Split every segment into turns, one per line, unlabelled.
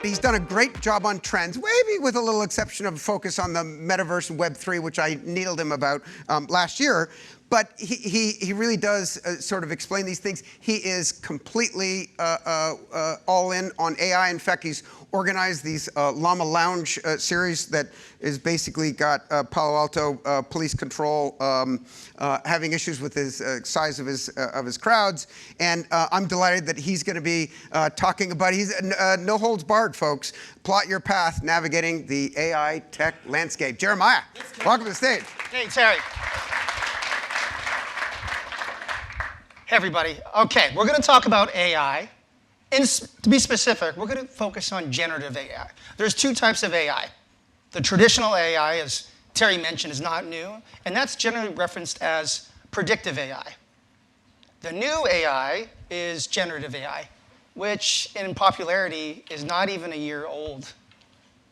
He's done a great job on trends, maybe with a little exception of focus on the metaverse and Web3, which I needled him about last year. But he really does sort of explain these things. He is completely all in on AI. In fact, he's organized these LUMA Lounge series that is basically got Palo Alto police control having issues with his size of his crowds. And I'm delighted that he's going to be talking about, he's no holds barred, folks. Plot your path navigating the AI tech landscape. Jeremiah, welcome to the stage.
Hey, Terry. Hey, everybody. Okay, we're going to talk about AI. And to be specific, we're going to focus on generative AI. There's two types of AI. The traditional AI, as Terry mentioned, is not new, and that's generally referenced as predictive AI. The new AI is generative AI, which in popularity is not even a year old.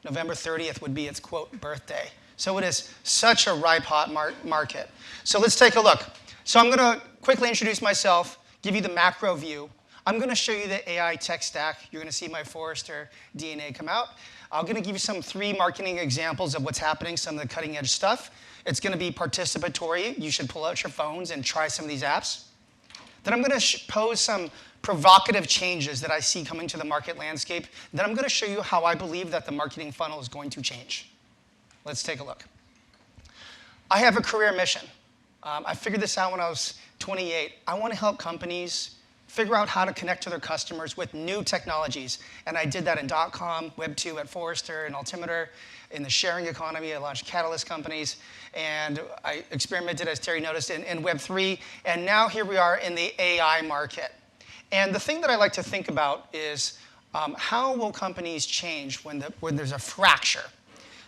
November 30th would be its, quote, birthday. So it is such a ripe, hot market. So let's take a look. So I'm going to quickly introduce myself, give you the macro view. I'm going to show you the AI tech stack. You're going to see my Forrester DNA come out. I'm going to give you 3 marketing examples of what's happening, some of the cutting edge stuff. It's going to be participatory. You should pull out your phones and try some of these apps. Then I'm going to pose some provocative changes that I see coming to the market landscape. Then I'm going to show you how I believe that the marketing funnel is going to change. Let's take a look. I have a career mission. I figured this out when I was 28. I want to help companies figure out how to connect to their customers with new technologies. And I did that in .com, Web2 at Forrester, and Altimeter. In the sharing economy, I launched Catalyst companies. And I experimented, as Terry noticed, in Web3. And now here we are in the AI market. And the thing that I like to think about is how will companies change when there's a fracture?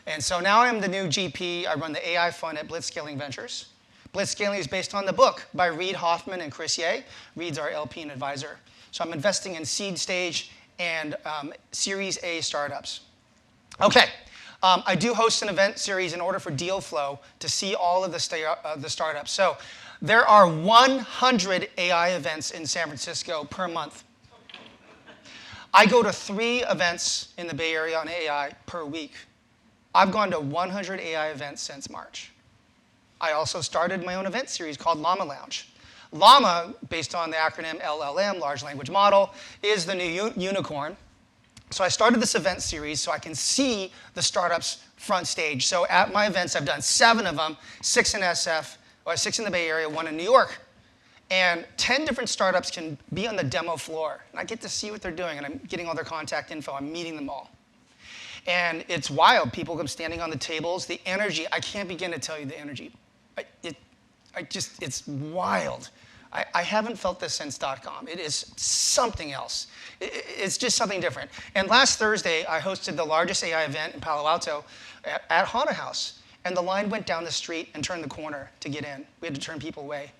And so now I'm the new GP. I run the AI fund at Blizscailing Ventures. Blizscaling is based on the book by Reid Hoffman and Chris Ye. Reid's our LP and advisor. So I'm investing in seed stage and Series A startups. Okay, I do host an event series in order for deal flow to see all of the startups. So there are 100 AI events in San Francisco per month. I go to 3 events in the Bay Area on AI per week. I've gone to 100 AI events since March. I also started my own event series called LUMA Lounge. LLAMA, based on the acronym LLM, Large Language Model, is the new unicorn. So I started this event series so I can see the startups front stage. So at my events, I've done 7 of them, 6 in SF, or 6 in the Bay Area, 1 in New York. And 10 different startups can be on the demo floor. And I get to see what they're doing, and I'm getting all their contact info. I'm meeting them all. And it's wild. People come standing on the tables. The energy, I can't begin to tell you the energy. It's wild. I haven't felt this since .com. It is something else. It's just something different. And last Thursday, I hosted the largest AI event in Palo Alto at Haunted House. And the line went down the street and turned the corner to get in. We had to turn people away.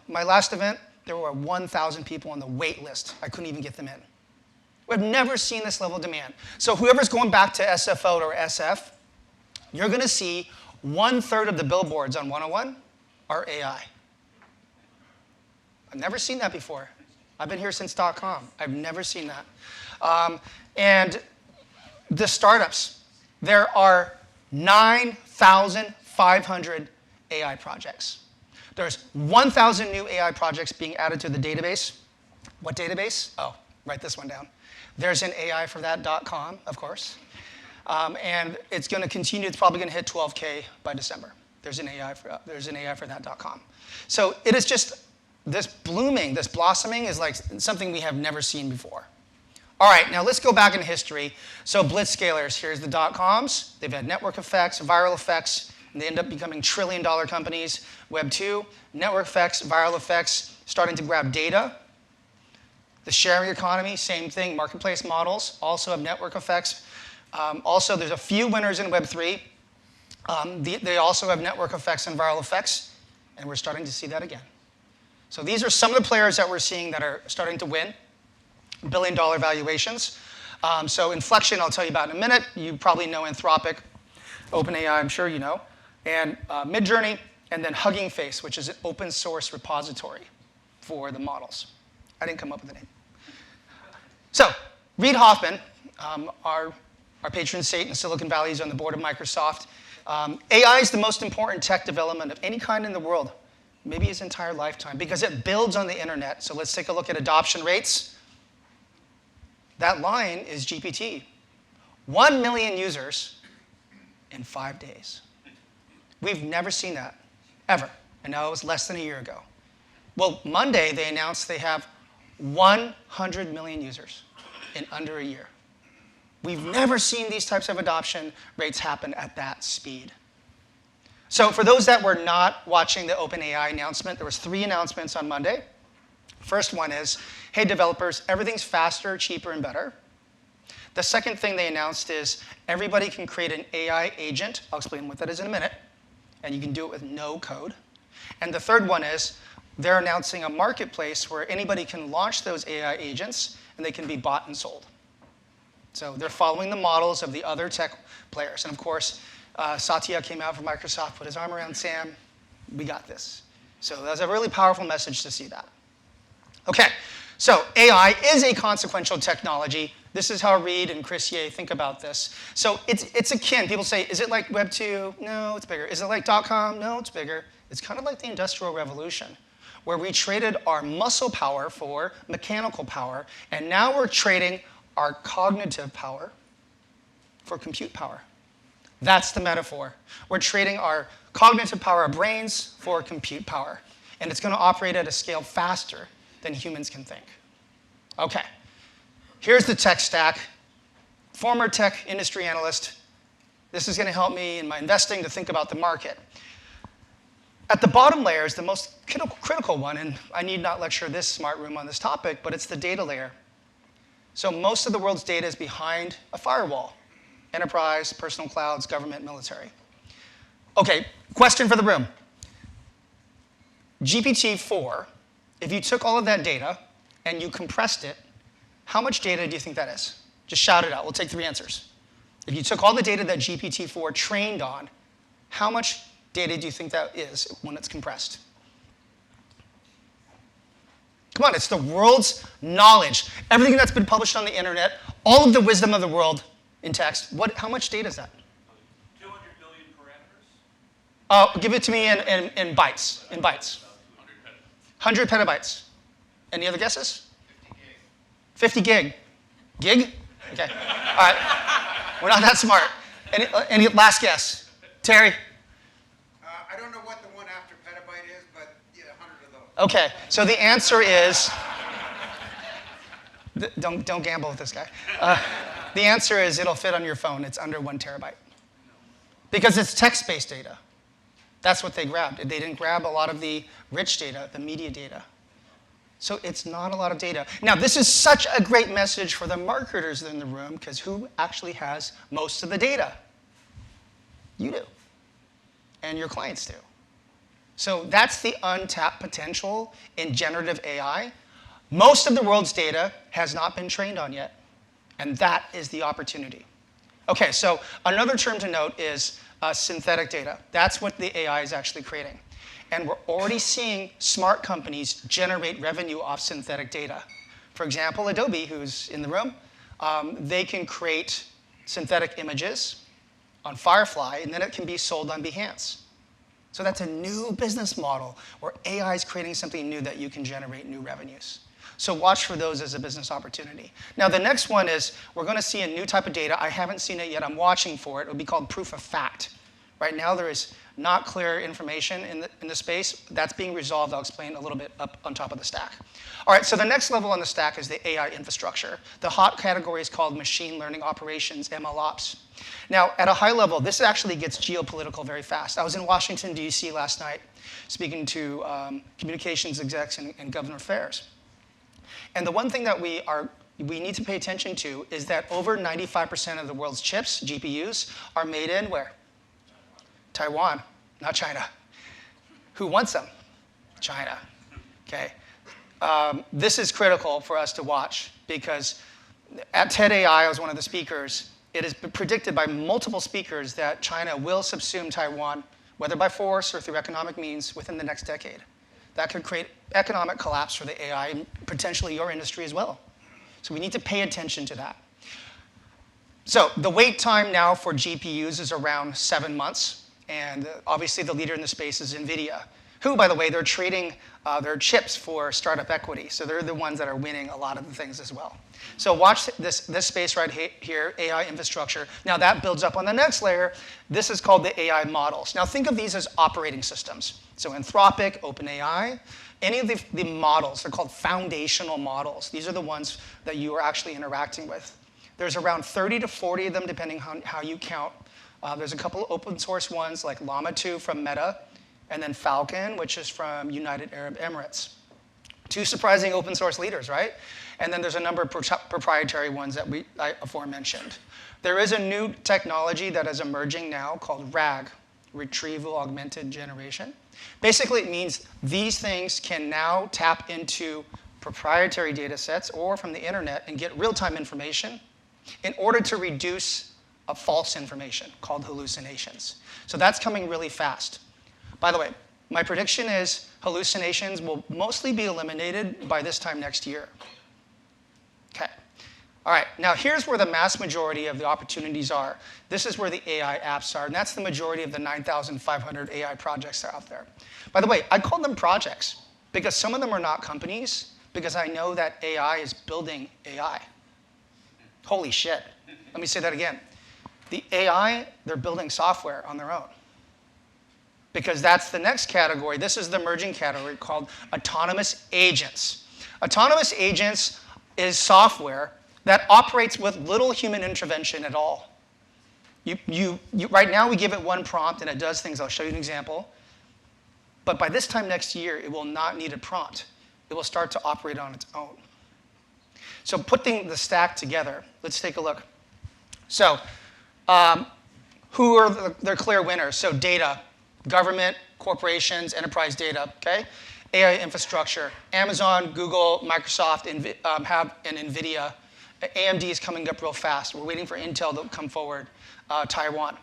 My last event, there were 1,000 people on the wait list. I couldn't even get them in. We've never seen this level of demand. So whoever's going back to SFO or SF, you're going to see 1/3 of the billboards on 101 are AI. I've never seen that before. I've been here since .com. I've never seen that. And the startups, there are 9,500 AI projects. There's 1,000 new AI projects being added to the database. What database? Oh, write this one down. There's an AI for that .com, of course. And it's going to continue. It's probably going to hit 12K by December. There's an AI for that .com. So it is just this blooming, this blossoming is like something we have never seen before. All right, now let's go back in history. So Blitzscalers, here's the .coms. They've had network effects, viral effects, and they end up becoming trillion-dollar companies. Web 2, network effects, viral effects, starting to grab data. The sharing economy, same thing. Marketplace models also have network effects. Also, there's a few winners in Web 3. They also have network effects and viral effects, and we're starting to see that again. So these are some of the players that we're seeing that are starting to win billion-dollar valuations. So Inflection, I'll tell you about in a minute. You probably know Anthropic, OpenAI, I'm sure you know, and Midjourney, and then Hugging Face, which is an open source repository for the models. I didn't come up with the name. So Reid Hoffman our patron saint in Silicon Valley is on the board of Microsoft. AI is the most important tech development of any kind in the world, maybe his entire lifetime, because it builds on the internet. So let's take a look at adoption rates. That line is GPT. 1 million users in 5 days. We've never seen that, ever. And now it was less than a year ago. Well, Monday, they announced they have 100 million users in under a year. We've never seen these types of adoption rates happen at that speed. So for those that were not watching the OpenAI announcement, there was 3 announcements on Monday. First one is, hey, developers, everything's faster, cheaper, and better. The second thing they announced is everybody can create an AI agent. I'll explain what that is in a minute. And you can do it with no code. And the third one is they're announcing a marketplace where anybody can launch those AI agents and they can be bought and sold. So they're following the models of the other tech players. And of course, Satya came out from Microsoft, put his arm around Sam. We got this. So that was a really powerful message to see that. OK, so AI is a consequential technology. This is how Reed and Chris Ye think about this. So it's akin. People say, is it like Web 2? No, it's bigger. Is it like .com? No, it's bigger. It's kind of like the Industrial Revolution, where we traded our muscle power for mechanical power. And now we're trading our cognitive power for compute power. That's the metaphor. We're trading our cognitive power, our brains, for compute power. And it's going to operate at a scale faster than humans can think. OK. Here's the tech stack. Former tech industry analyst. This is going to help me in my investing to think about the market. At the bottom layer is the most critical one. And I need not lecture this smart room on this topic, but it's the data layer. So most of the world's data is behind a firewall. Enterprise, personal clouds, government, military. OK, question for the room. GPT-4, if you took all of that data and you compressed it, how much data do you think that is? Just shout it out. We'll take 3 answers. If you took all the data that GPT-4 trained on, how much data do you think that is when it's compressed? Come on, it's the world's knowledge. Everything that's been published on the internet, all of the wisdom of the world in text. How much data is that?
200 billion parameters?
Give it to me in bytes. In bytes. 100 petabytes. Any other guesses? 50 gig. Gig? OK. All right. We're not that smart. Any last guess? Terry?
I don't know what the one after petabyte is, but yeah, 100 of those.
OK. So the answer is don't gamble with this guy. The answer is it'll fit on your phone. It's under 1 terabyte. Because it's text-based data. That's what they grabbed. They didn't grab a lot of the rich data, the media data. So it's not a lot of data. Now, this is such a great message for the marketers in the room, because who actually has most of the data? You do. And your clients do. So that's the untapped potential in generative AI. Most of the world's data has not been trained on yet. And that is the opportunity. OK, so another term to note is synthetic data. That's what the AI is actually creating. And we're already seeing smart companies generate revenue off synthetic data. For example, Adobe, who's in the room, they can create synthetic images on Firefly, and then it can be sold on Behance. So that's a new business model where AI is creating something new that you can generate new revenues. So watch for those as a business opportunity. Now, the next one is we're going to see a new type of data. I haven't seen it yet. I'm watching for it. It will be called proof of fact. Right now, there is not clear information in the space. That's being resolved. I'll explain a little bit up on top of the stack. All right, so the next level on the stack is the AI infrastructure. The hot category is called machine learning operations, MLOps. Now, at a high level, this actually gets geopolitical very fast. I was in Washington, D.C. last night speaking to communications execs and government affairs. And the one thing that we need to pay attention to is that over 95% of the world's chips, GPUs, are made in where? Taiwan, not China. Who wants them? China. OK. This is critical for us to watch, because at TED AI, I was one of the speakers. It has been predicted by multiple speakers that China will subsume Taiwan, whether by force or through economic means, within the next decade. That could create economic collapse for the AI and potentially your industry as well. So we need to pay attention to that. So the wait time now for GPUs is around 7 months. And obviously the leader in the space is NVIDIA, who, by the way, they're trading their chips for startup equity. So they're the ones that are winning a lot of the things as well. So watch this space right here, AI infrastructure. Now that builds up on the next layer. This is called the AI models. Now think of these as operating systems. So Anthropic, OpenAI, any of the models, they're called foundational models. These are the ones that you are actually interacting with. There's around 30 to 40 of them, depending on how you count. There's a couple of open source ones like LUMA 2 from Meta, and then Falcon, which is from United Arab Emirates. Two surprising open source leaders, right? And then there's a number of proprietary ones that I aforementioned. There is a new technology that is emerging now called RAG, Retrieval Augmented Generation. Basically, it means these things can now tap into proprietary data sets or from the internet and get real-time information in order to reduce a false information called hallucinations. So that's coming really fast. By the way, my prediction is hallucinations will mostly be eliminated by this time next year. Okay. All right, now here's where the mass majority of the opportunities are. This is where the AI apps are, and that's the majority of the 9,500 AI projects that are out there. By the way, I call them projects because some of them are not companies, because I know that AI is building AI. Holy shit. Let me say that again. The AI, they're building software on their own. Because that's the next category. This is the emerging category called autonomous agents. Autonomous agents is software that operates with little human intervention at all. Right now, we give it one prompt, and it does things. I'll show you an example. But by this time next year, it will not need a prompt. It will start to operate on its own. So putting the stack together, let's take a look. So who are the clear winners? So data, government, corporations, enterprise data, okay? AI infrastructure, Amazon, Google, Microsoft have an NVIDIA. AMD is coming up real fast. We're waiting for Intel to come forward, Taiwan.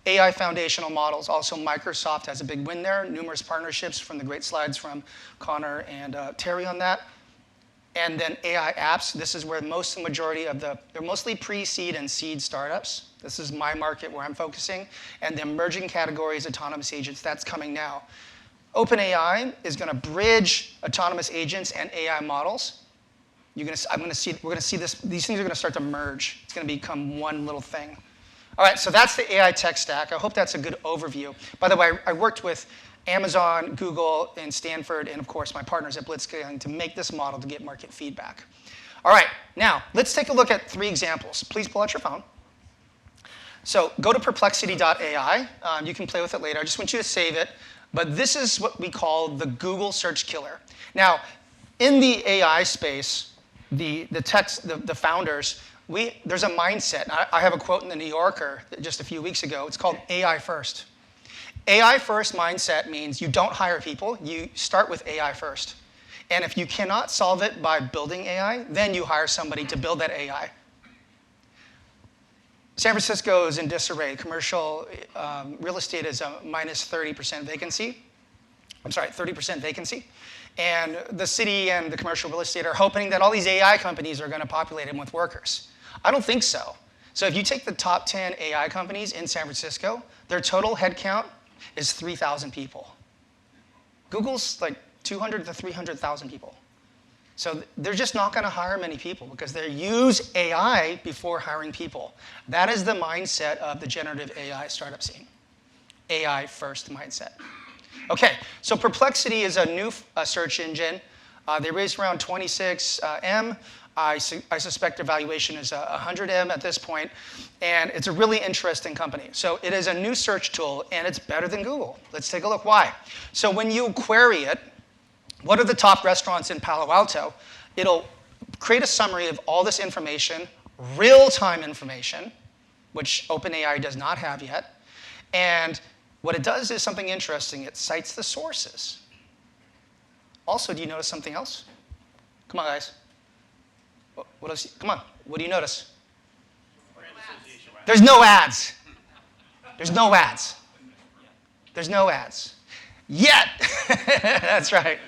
AI foundational models, also Microsoft has a big win there. Numerous partnerships from the great slides from Connor and Terry on that. And then AI apps, this is where the majority of they're mostly pre-seed and seed startups. This is my market where I'm focusing. And the emerging categories, autonomous agents, that's coming now. OpenAI is going to bridge autonomous agents and AI models. We're going to see this. These things are going to start to merge. It's going to become one little thing. All right, so that's the AI tech stack. I hope that's a good overview. By the way, I worked with Amazon, Google, and Stanford, and of course my partners at Blizscailing to make this model to get market feedback. All right, now let's take a look at 3 examples. Please pull out your phone. So go to perplexity.ai. You can play with it later. I just want you to save it. But this is what we call the Google search killer. Now, in the AI space, the founders, there's a mindset. I have a quote in the New Yorker just a few weeks ago. It's called AI first. AI first mindset means you don't hire people. You start with AI first. And if you cannot solve it by building AI, then you hire somebody to build that AI. San Francisco is in disarray. Commercial real estate is a minus 30% vacancy. I'm sorry, 30% vacancy. And the city and the commercial real estate are hoping that all these AI companies are going to populate them with workers. I don't think so. So if you take the top 10 AI companies in San Francisco, their total headcount is 3,000 people. Google's like 200 to 300,000 people. So they're just not going to hire many people because they use AI before hiring people. That is the mindset of the generative AI startup scene. AI first mindset. Okay, so Perplexity is a new search engine. They raised around 26 M. I suspect their valuation is 100 M at this point. And it's a really interesting company. So it is a new search tool, and it's better than Google. Let's take a look why. So when you query it, what are the top restaurants in Palo Alto? It'll create a summary of all this information, real-time information, which OpenAI does not have yet. And what it does is something interesting. It cites the sources. Also, do you notice something else? Come on, guys. What else? Come on. What do you notice? There's no ads. There's no ads. There's no ads. Yet. That's right.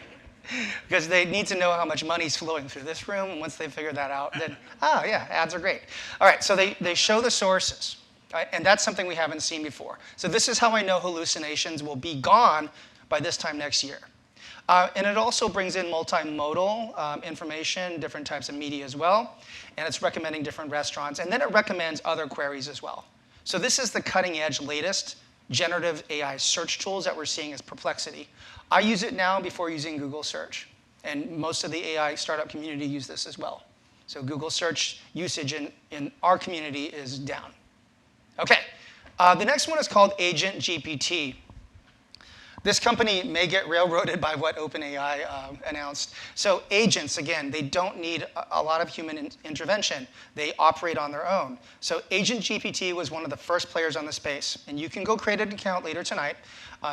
because they need to know how much money is flowing through this room. And once they figure that out, then, yeah, ads are great. All right, so they show the sources. Right? And that's something we haven't seen before. So this is how I know hallucinations will be gone by this time next year. And it also brings in multimodal information, different types of media as well. And it's recommending different restaurants. And then it recommends other queries as well. So this is the cutting edge, latest generative AI search tools that we're seeing as Perplexity. I use it now before using Google search. And most of the AI startup community use this as well. So Google search usage in our community is down. OK, the next one is called Agent GPT. This company may get railroaded by what OpenAI announced. So agents, again, they don't need a lot of human intervention. They operate on their own. So Agent GPT was one of the first players on the space. And you can go create an account later tonight,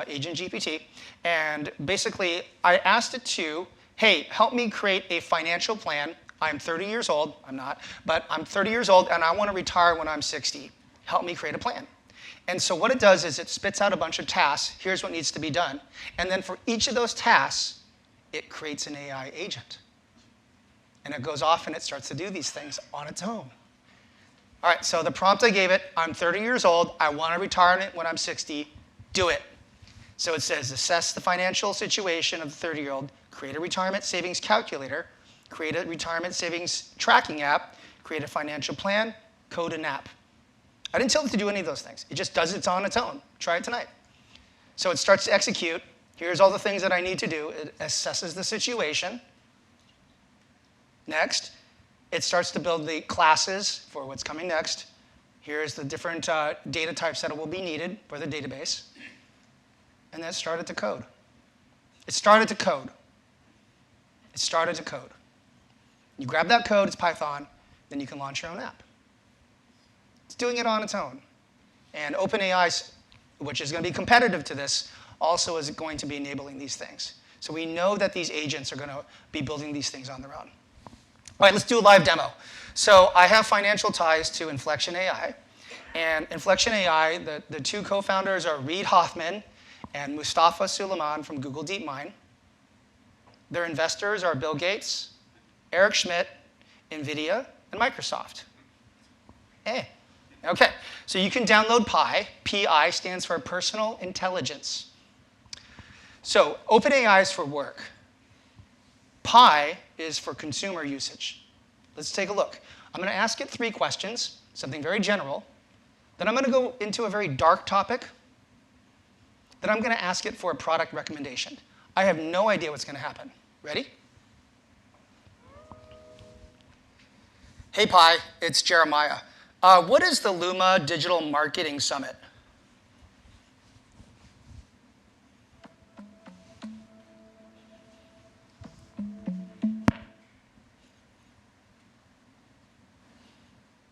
Agent GPT. And basically, I asked it to, hey, help me create a financial plan. I'm 30 years old. I'm not. But I'm 30 years old, and I want to retire when I'm 60. Help me create a plan. And so what it does is it spits out a bunch of tasks. Here's what needs to be done. And then for each of those tasks, it creates an AI agent. And it goes off and it starts to do these things on its own. All right, so the prompt I gave it, I'm 30 years old. I want to retire when I'm 60. Do it. So it says, assess the financial situation of the 30-year-old, create a retirement savings calculator, create a retirement savings tracking app, create a financial plan, code an app. I didn't tell it to do any of those things. It just does it on its own. Try it tonight. So it starts to execute. Here's all the things that I need to do. It assesses the situation. Next, it starts to build the classes for what's coming next. Here's the different data types that will be needed for the database. And then it started to code. It started to code. It started to code. You grab that code, it's Python, then you can launch your own app. It's doing it on its own. And OpenAI, which is going to be competitive to this, also is going to be enabling these things. So we know that these agents are going to be building these things on their own. All right, let's do a live demo. So I have financial ties to Inflection AI. And Inflection AI, the two co-founders are Reid Hoffman and Mustafa Suleyman from Google DeepMind. Their investors are Bill Gates, Eric Schmidt, NVIDIA, and Microsoft. Hey. OK, so you can download Pi. PI stands for Personal Intelligence. So OpenAI is for work. Pi is for consumer usage. Let's take a look. I'm going to ask it 3 questions, something very general. Then I'm going to go into a very dark topic. Then I'm going to ask it for a product recommendation. I have no idea what's going to happen. Ready? Hey, Pi, it's Jeremiah. What is the LUMA Digital Marketing Summit?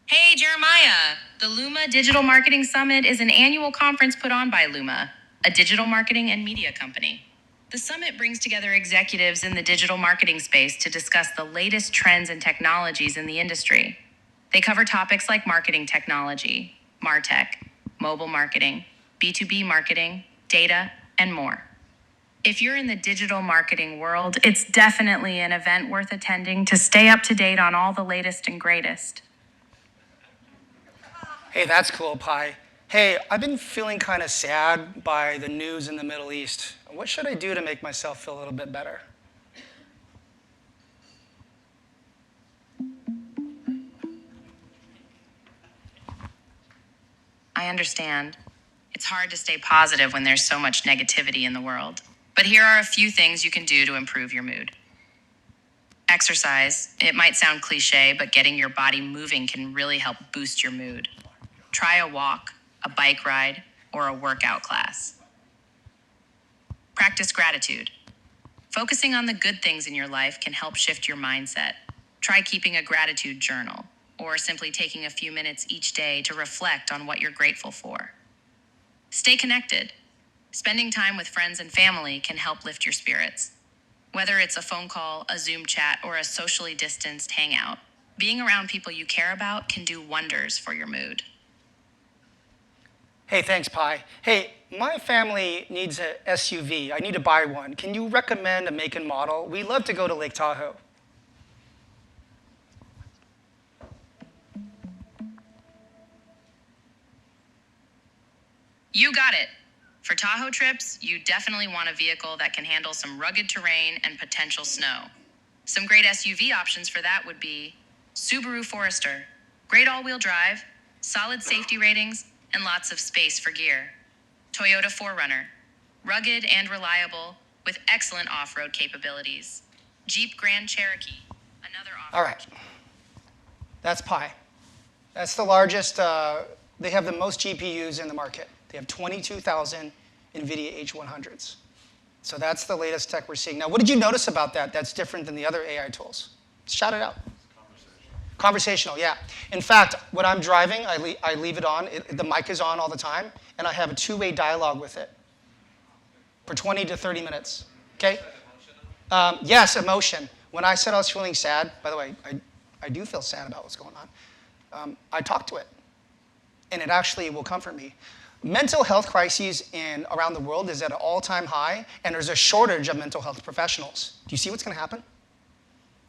Hey, Jeremiah. The LUMA Digital Marketing Summit is an annual conference put on by LUMA, a digital marketing and media company. The summit brings together executives in the digital marketing space to discuss the latest trends and technologies in the industry. They cover topics like marketing technology, MarTech, mobile marketing, B2B marketing, data, and more. If you're in the digital marketing world, it's definitely an event worth attending to stay up to date on all the latest and greatest.
Hey, that's cool, Pi. Hey, I've been feeling kind of sad by the news in the Middle East. What should I do to make myself feel a little bit better?
I understand. It's hard to stay positive when there's so much negativity in the world. But here are a few things you can do to improve your mood. Exercise. It might sound cliche, but getting your body moving can really help boost your mood. Try a walk, a bike ride, or a workout class. Practice gratitude. Focusing on the good things in your life can help shift your mindset. Try keeping a gratitude journal, or simply taking a few minutes each day to reflect on what you're grateful for. Stay connected. Spending time with friends and family can help lift your spirits. Whether it's a phone call, a Zoom chat, or a socially distanced hangout, being around people you care about can do wonders for your mood.
Hey, thanks, Pi. Hey, my family needs a SUV. I need to buy one. Can you recommend a make and model? We love to go to Lake Tahoe.
You got it. For Tahoe trips, you definitely want a vehicle that can handle some rugged terrain and potential snow. Some great SUV options for that would be Subaru Forester, great all-wheel drive, solid safety ratings, and lots of space for gear. Toyota 4Runner, rugged and reliable with excellent off-road capabilities. Jeep Grand Cherokee, another off-road.
All right. That's Pi. That's the largest. They have the most GPUs in the market. They have 22,000 NVIDIA H100s. So that's the latest tech we're seeing. Now, what did you notice about that that's different than the other AI tools? Shout it out. Conversational, yeah. In fact, when I'm driving, I leave it on. The mic is on all the time, and I have a two-way dialogue with it for 20 to 30 minutes. Okay? Yes, emotion. When I said I was feeling sad, by the way, I do feel sad about what's going on. I talk to it, and it actually will comfort me. Mental health crises around the world is at an all-time high, and there's a shortage of mental health professionals. Do you see what's going to happen?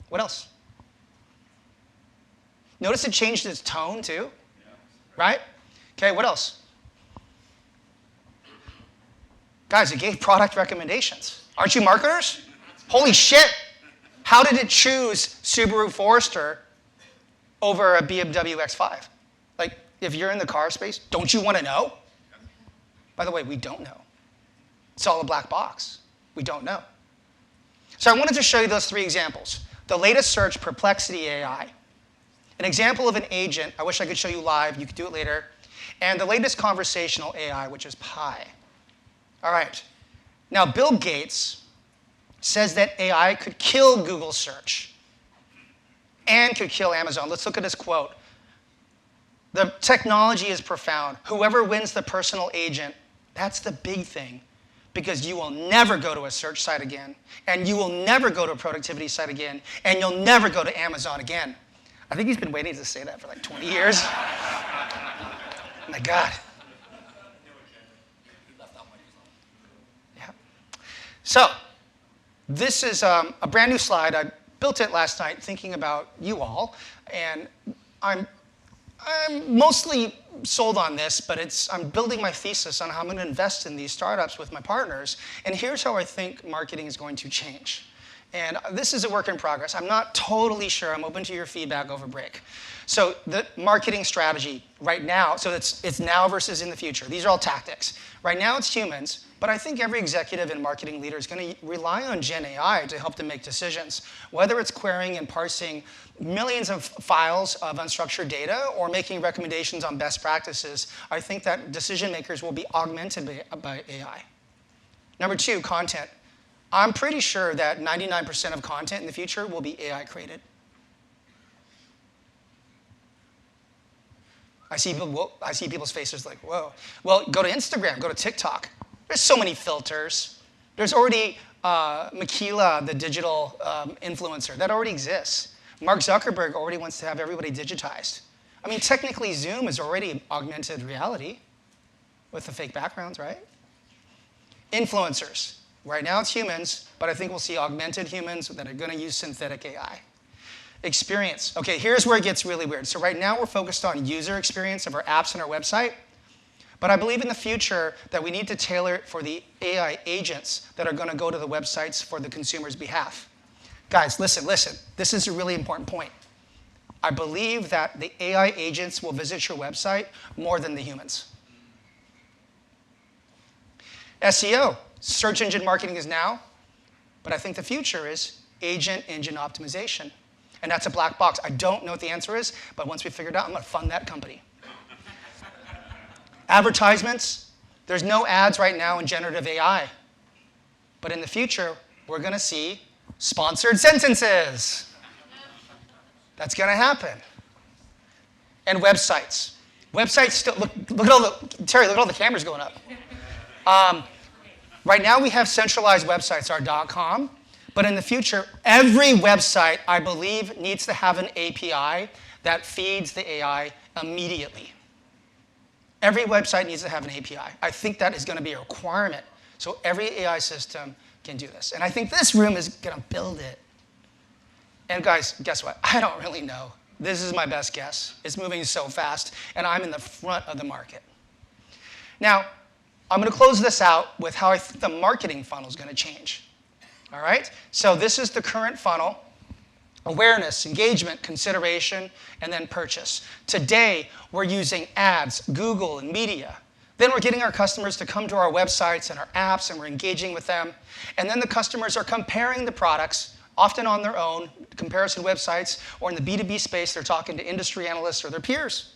What else? Notice it changed its tone, too? Right? Okay, what else? Guys, it gave product recommendations. Aren't you marketers? Holy shit! How did it choose Subaru Forester over a BMW X5? Like, if you're in the car space, don't you want to know? By the way, we don't know. It's all a black box. We don't know. So I wanted to show you those three examples. The latest search, Perplexity AI. An example of an agent, I wish I could show you live, you could do it later. And the latest conversational AI, which is Pi. All right. Now, Bill Gates says that AI could kill Google search and could kill Amazon. Let's look at this quote. The technology is profound. Whoever wins the personal agent, that's the big thing, because you will never go to a search site again, and you will never go to a productivity site again, and you'll never go to Amazon again. I think he's been waiting to say that for like 20 years. Oh my God. Yeah. So this is a brand new slide. I built it last night thinking about you all, and I'm mostly sold on this, but I'm building my thesis on how I'm going to invest in these startups with my partners. And here's how I think marketing is going to change. And this is a work in progress. I'm not totally sure. I'm open to your feedback over break. So the marketing strategy right now, so it's now versus in the future. These are all tactics. Right now it's humans, but I think every executive and marketing leader is going to rely on Gen AI to help them make decisions. Whether it's querying and parsing millions of files of unstructured data or making recommendations on best practices, I think that decision makers will be augmented by AI. Number two, content. I'm pretty sure that 99% of content in the future will be AI created. I see people's faces like, whoa. Well, go to Instagram, go to TikTok. There's so many filters. There's already Makila, the digital influencer. That already exists. Mark Zuckerberg already wants to have everybody digitized. I mean, technically, Zoom is already augmented reality with the fake backgrounds, right? Influencers. Right now it's humans, but I think we'll see augmented humans that are going to use synthetic AI. Experience. Okay, here's where it gets really weird. So right now we're focused on user experience of our apps and our website, but I believe in the future that we need to tailor it for the AI agents that are going to go to the websites for the consumer's behalf. Guys, listen. This is a really important point. I believe that the AI agents will visit your website more than the humans. SEO. Search engine marketing is now, but I think the future is agent engine optimization. And that's a black box. I don't know what the answer is, but once we figure it out, I'm going to fund that company. Advertisements. There's no ads right now in generative AI. But in the future, we're going to see sponsored sentences. That's going to happen. And websites. Websites still, look at all the, Terry, look at all the cameras going up. Right now we have centralized websites, our .com, but in the future, every website, I believe, needs to have an API that feeds the AI immediately. Every website needs to have an API. I think that is going to be a requirement. So every AI system can do this. And I think this room is going to build it. And guys, guess what? I don't really know. This is my best guess. It's moving so fast, and I'm in the front of the market. Now, I'm going to close this out with how I think the marketing funnel is going to change. All right? So this is the current funnel. Awareness, engagement, consideration, and then purchase. Today, we're using ads, Google, and media. Then we're getting our customers to come to our websites and our apps, and we're engaging with them. And then the customers are comparing the products, often on their own, comparison websites, or in the B2B space, they're talking to industry analysts or their peers.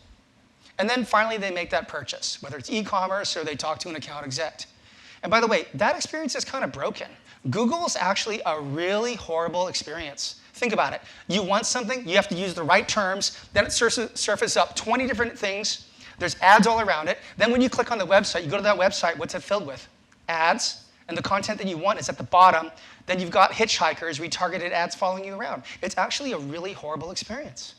And then finally, they make that purchase, whether it's e-commerce or they talk to an account exec. And by the way, that experience is kind of broken. Google's actually a really horrible experience. Think about it. You want something, you have to use the right terms, then it surfaces up 20 different things. There's ads all around it. Then when you click on the website, you go to that website, what's it filled with? Ads, and the content that you want is at the bottom. Then you've got hitchhikers, retargeted ads following you around. It's actually a really horrible experience.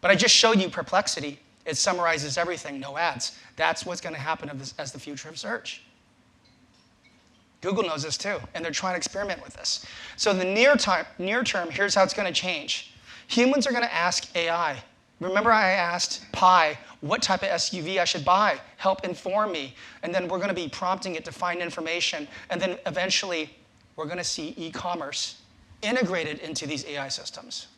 But I just showed you Perplexity. It summarizes everything, no ads. That's what's going to happen as the future of search. Google knows this too, and they're trying to experiment with this. So in the near term, here's how it's going to change. Humans are going to ask AI. Remember I asked Pi what type of SUV I should buy, help inform me, and then we're going to be prompting it to find information, and then eventually we're going to see e-commerce integrated into these AI systems.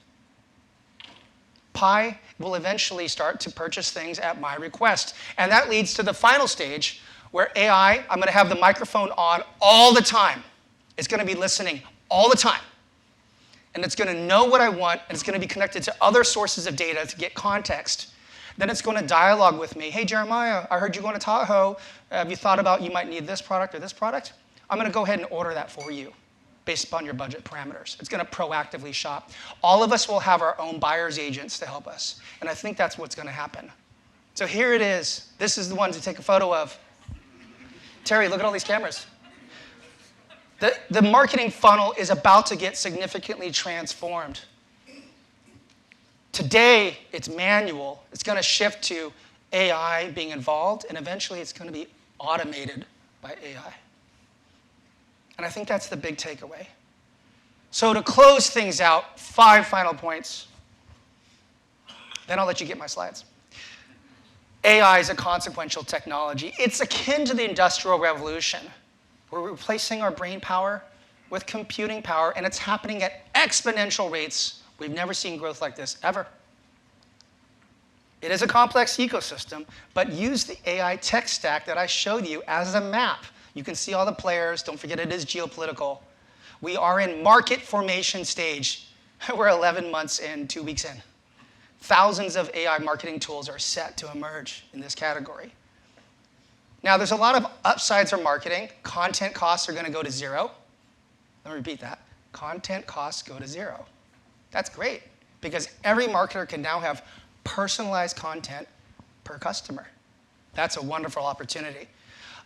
Pi will eventually start to purchase things at my request, and that leads to the final stage, where AI, I'm going to have the microphone on all the time. It's going to be listening all the time. And it's going to know what I want, and it's going to be connected to other sources of data to get context. Then it's going to dialogue with me. Hey, Jeremiah, I heard you're going to Tahoe. Have you thought about you might need this product or this product? I'm going to go ahead and order that for you based upon your budget parameters. It's going to proactively shop. All of us will have our own buyer's agents to help us. And I think that's what's going to happen. So here it is. This is the one to take a photo of. Terry, look at all these cameras. The marketing funnel is about to get significantly transformed. Today, it's manual. It's going to shift to AI being involved, and eventually it's going to be automated by AI. And I think that's the big takeaway. So to close things out, 5 final points. Then I'll let you get my slides. AI is a consequential technology. It's akin to the Industrial Revolution. We're replacing our brain power with computing power, and it's happening at exponential rates. We've never seen growth like this, ever. It is a complex ecosystem, but use the AI tech stack that I showed you as a map. You can see all the players. Don't forget it is geopolitical. We are in market formation stage. We're 11 months in, 2 weeks in. Thousands of AI marketing tools are set to emerge in this category. Now, there's a lot of upsides for marketing. Content costs are going to go to 0. Let me repeat that. Content costs go to 0. That's great, because every marketer can now have personalized content per customer. That's a wonderful opportunity.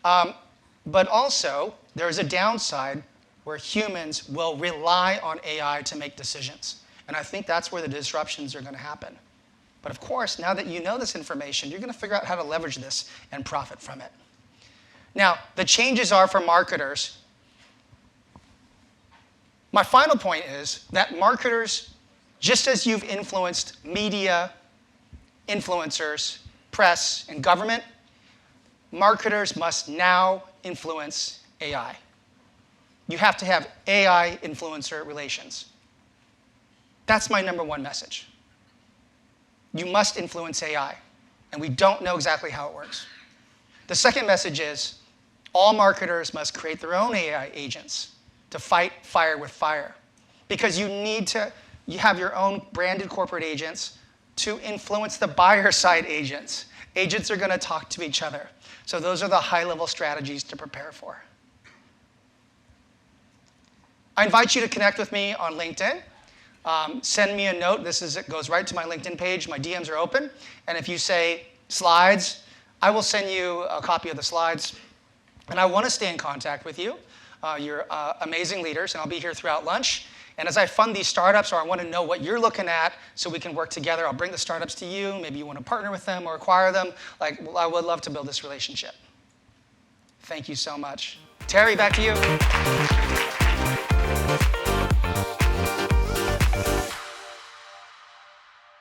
But also, there's a downside where humans will rely on AI to make decisions. And I think that's where the disruptions are going to happen. But of course, now that you know this information, you're going to figure out how to leverage this and profit from it. Now, the changes are for marketers. My final point is that marketers, just as you've influenced media, influencers, press, and government, marketers must now influence AI. You have to have AI influencer relations. That's my #1 message. You must influence AI, and we don't know exactly how it works. The second message is all marketers must create their own AI agents to fight fire with fire, because you have your own branded corporate agents to influence the buyer side agents. Agents are going to talk to each other. So those are the high-level strategies to prepare for. I invite you to connect with me on LinkedIn. Send me a note. It goes right to my LinkedIn page. My DMs are open. And if you say slides, I will send you a copy of the slides. And I want to stay in contact with you. You're amazing leaders, and I'll be here throughout lunch. And as I fund these startups, or I want to know what you're looking at so we can work together, I'll bring the startups to you. Maybe you want to partner with them or acquire them. Like, I would love to build this relationship. Thank you so much. Terry, back to you.